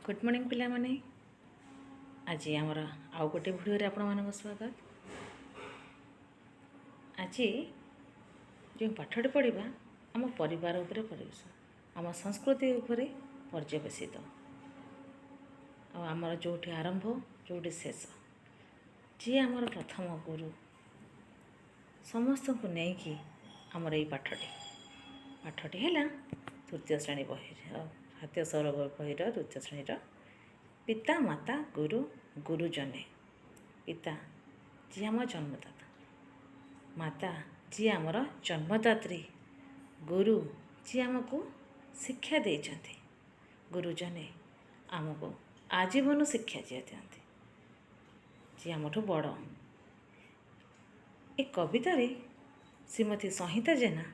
Good morning पिला माने। आज आमर आउ गोटे भिडियो आपण स्वागत। आज जो पाठटे पढ़ा आम परिवार उपरे परिवेश आम संस्कृति उपरे पर्यवेसित आमर जोटी आरंभ जोटी शेष जी आमर प्रथम गुरु समस्त को नहीं आमर ये पाठटी है तृतीय श्रेणी बही हाथ्य सौर बहीर तृतीय श्रेणी पिता माता गुरु गुरुजने। पिता जी आम जन्मदाता, माता जी आमर जन्मदात्री, गुरु जी आमको शिक्षा देइछन्ति, गुरुजने आमको आजीवन शिक्षा जी दियंती जी आमठू बड़। ए कवितारे श्रीमती संहिता जेना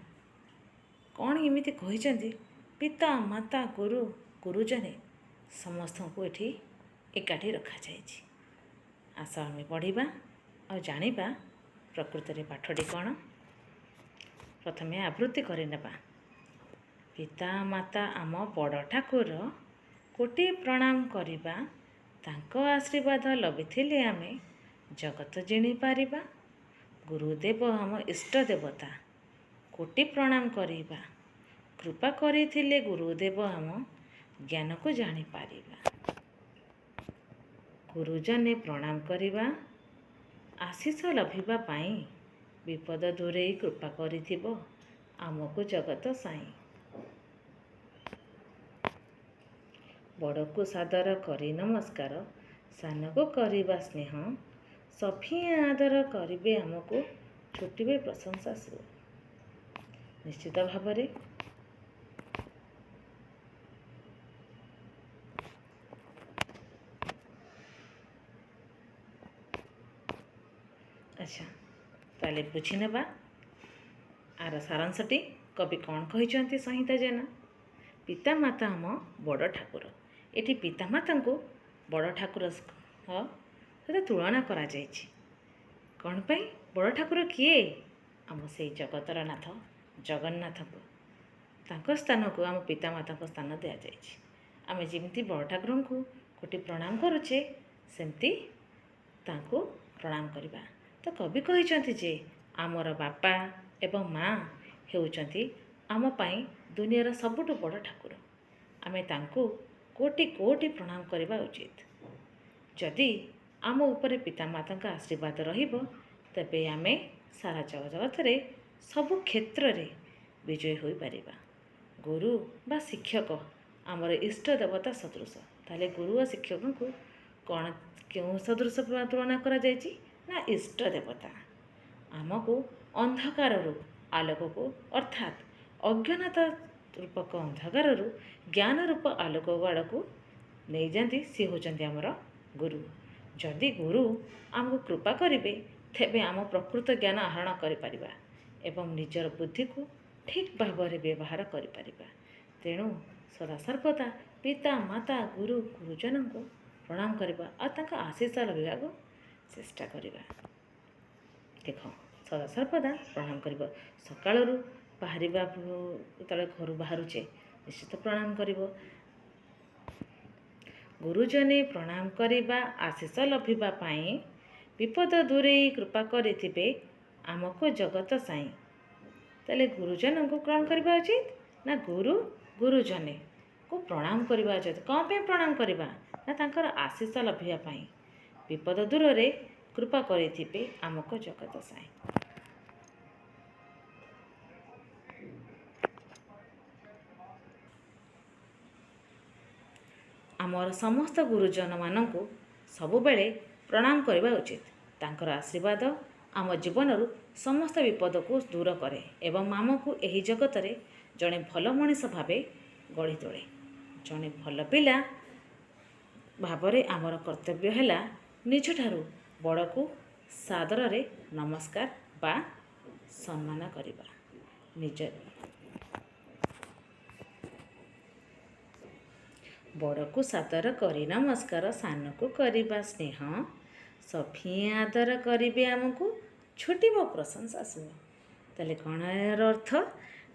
कौन एमिति कहिछन्ति पिता माता गुरु गुरुजने समस्त को एठी एकाठी रखा जाइछि। आस आम पढ़ा और जानिबा प्रकृत रे पाठटी कौन। प्रथमे आवृत्ति करिनेबा। पिता माता आम बड़ ठाकुर कोटि प्रणाम करिबा, तांको आशीर्वाद लभिथिले आमे जगत जिणी पारिबा। गुरुदेव आम इष्ट देवता कोटि प्रणाम करिबा, कृपा करिथिले गुरुदेव आम ज्ञान को जानी पारिबा। गुरुजने प्रणाम करिबा, आशीष लभिबा पाई, विपद दूरेई कृपा करिथिबो आमको जगत साई। बड़ को सादर करी नमस्कार, सान को करिबा स्नेह, सफिया आदर करिबे आमको छुटिबे प्रशंसा सुर। निश्चित भावरे अच्छा ताले बुझी नेबा आर सारांशटी कवि कौन कहिछन्ति संहिता जेना। पिता माता आम बड़ ठाकुर। एठी पिता माता को बड़ ठाकुर सहित तुलना करा जाइछि। कौन पाई बड़ ठाकुर किए? आम से जगतर नाथ जगन्नाथ को तांको स्थान को आम पिता माता को स्थान दिया जाइछि। आम जेमती बड़ ठाकुर को कोटि प्रणाम करुचे सेमती तांको प्रणाम करिबा। तो कवि कहिछन्ति जे आमर बापा एवं माँ हेउछन्ति आम पाई दुनियार सबुठु बड़ ठाकुर। आमे तांको कोटि कोटि प्रणाम करिबा उचित। जदि आम उपरे पिता माता का आशीर्वाद रहिबो तबे आमे सारा जगत रे सबु क्षेत्र रे विजय होई पारिबा। गुरु बा शिक्षक आमर इष्ट देवता सदृश। ताले गुरु और शिक्षक को कौन क्यों सदृश तुलना करा जाइछि ना इष्ट देवता। आमको अंधकार आलोक को अर्थात अज्ञानता रूपक अंधकार ज्ञान रूप आलोक आड़ को नहीं जाती सी होचंती आमर गुरु। जदि गुरु आमको कृपा करिवे तेबे आम प्रकृत ज्ञान आहरण करिपारिबा एवं निजर बुद्धि को ठीक भाव में व्यवहार करिपारिबा। तेणु सदा सर्वदा पिता माता गुरु गुरुजन को प्रणाम करवा और तांका आशीष लभिबा को चेष्टा करिबा। देख सदा सर्वदा प्रणाम करब। सकाळरू बाहरिबा तले घर बाहरुचे निश्चित प्रणाम करिब। गुरुजने प्रणाम करिबा, आशीष लभिबा पाई, विपद दूरेई कृपा करिथिबे आमको जगत साई। ताले गुरुजन को कौन करबा उचित ना गुरु गुरुजने को प्रणाम करबा उचित। कौन पे प्रणाम करबा ना तांकर आशीष लभिबा पाई, विपद दूर रे कृपा करिथिबे आमको जगत साई। आमर समस्त गुरुजन मानक सबु बेले प्रणाम करबा उचित। तांकर आशीर्वाद आम जीवन समस्त विपद को दूर करे एवं आमको एही जगत रे जड़े भल मनीष भावे गढ़ी तोले। जड़े भल पिला भावरे आमर कर्तव्य है निज ठारू बड़ को सादर रे नमस्कार बा सम्मान करिबा। निज बड़ को सादर करी नमस्कार, सान को करिबा स्नेह, सफिया आदर करिबे आमको छुटिबो प्रशंसा सुन। ताले कौन यार अर्थ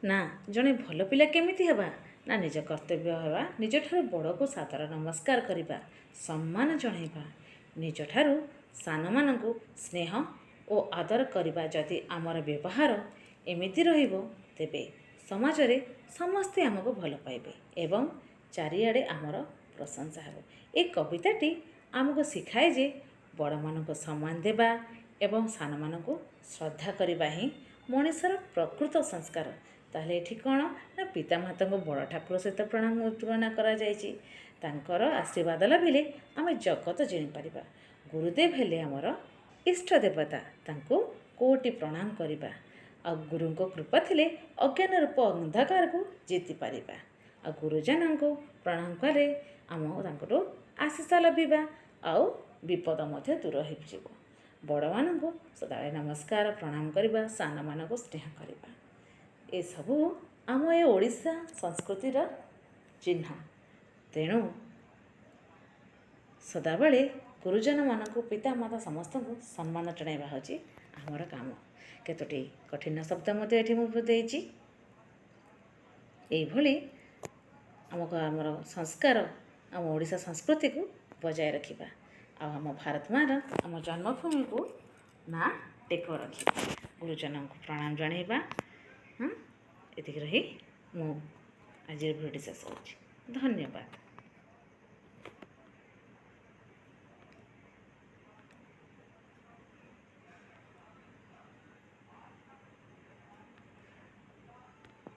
ना जड़े भल पिला केमिति हेबा ନା ନିଜ କର୍ତ୍ତବ୍ୟ ହେବା ନିଜଠାରୁ ବଡ଼କୁ ସାଦର ନମସ୍କାର କରିବା, ସମ୍ମାନ ଜଣାଇବା, ନିଜଠାରୁ ସାନମାନଙ୍କୁ ସ୍ନେହ ଓ ଆଦର କରିବା। ଯଦି ଆମର ବ୍ୟବହାର ଏମିତି ରହିବ ତେବେ ସମାଜରେ ସମସ୍ତେ ଆମକୁ ଭଲ ପାଇବେ ଏବଂ ଚାରିଆଡ଼େ ଆମର ପ୍ରଶଂସା ହେବ। ଏ କବିତାଟି ଆମକୁ ଶିଖାଏ ଯେ ବଡ଼ମାନଙ୍କୁ ସମ୍ମାନ ଦେବା ଏବଂ ସାନମାନଙ୍କୁ ଶ୍ରଦ୍ଧା କରିବା ହିଁ ମଣିଷର ପ୍ରକୃତ ସଂସ୍କାର। ତାହେଲେ ଏଠି କ'ଣ ନା ପିତାମାତାଙ୍କୁ ବଡ଼ ଠାକୁର ସହିତ ତୁଳନା କରାଯାଇଛି। ତାଙ୍କର ଆଶୀର୍ବାଦ ଲାଭିଲେ ଆମେ ଜଗତ ଜିଣିପାରିବା। ଗୁରୁଦେବ ହେଲେ ଆମର ଇଷ୍ଟ ଦେବତା, ତାଙ୍କୁ କୋଟି ପ୍ରଣାମ କରିବା। ଆଉ ଗୁରୁଙ୍କ କୃପା ଥିଲେ ଅଜ୍ଞାନ ରୂପ ଅନ୍ଧକାରକୁ ଜିତି ପାରିବା। ଆଉ ଗୁରୁଜନଙ୍କୁ ପ୍ରଣାମ କଲେ ଆମ ତାଙ୍କଠୁ ଆଶୀଷ ଲଭିବା ଆଉ ବିପଦ ମଧ୍ୟ ଦୂର ହୋଇଯିବ। ବଡ଼ମାନଙ୍କୁ ସଦାବେଳେ ନମସ୍କାର ପ୍ରଣାମ କରିବା, ସାନମାନଙ୍କୁ ସ୍ନେହ କରିବା, ଏସବୁ ଆମ ଏ ଓଡ଼ିଶା ସଂସ୍କୃତିର ଚିହ୍ନ। ତେଣୁ ସଦାବେଳେ ଗୁରୁଜନମାନଙ୍କୁ ପିତାମାତା ସମସ୍ତଙ୍କୁ ସମ୍ମାନ ଜଣାଇବା ହେଉଛି ଆମର କାମ। କେତୋଟି କଠିନ ଶବ୍ଦ ମଧ୍ୟ ଏଠି ମୁଁ ଦେଇଛି। ଏଇଭଳି ଆମର ସଂସ୍କାର ଆମ ଓଡ଼ିଶା ସଂସ୍କୃତିକୁ ବଜାୟ ରଖିବା ଆଉ ଆମ ଭାରତ ମାଆର ଆମ ଜନ୍ମଭୂମିକୁ ନାଁ ଟେକ ରଖିବା, ଗୁରୁଜନଙ୍କୁ ପ୍ରଣାମ ଜଣାଇବା। ଏତିକି ରହି ମୁଁ ଆଜିର ଭିଡ଼ିଓଟି ଶେଷ କରୁଛି। ଧନ୍ୟବାଦ।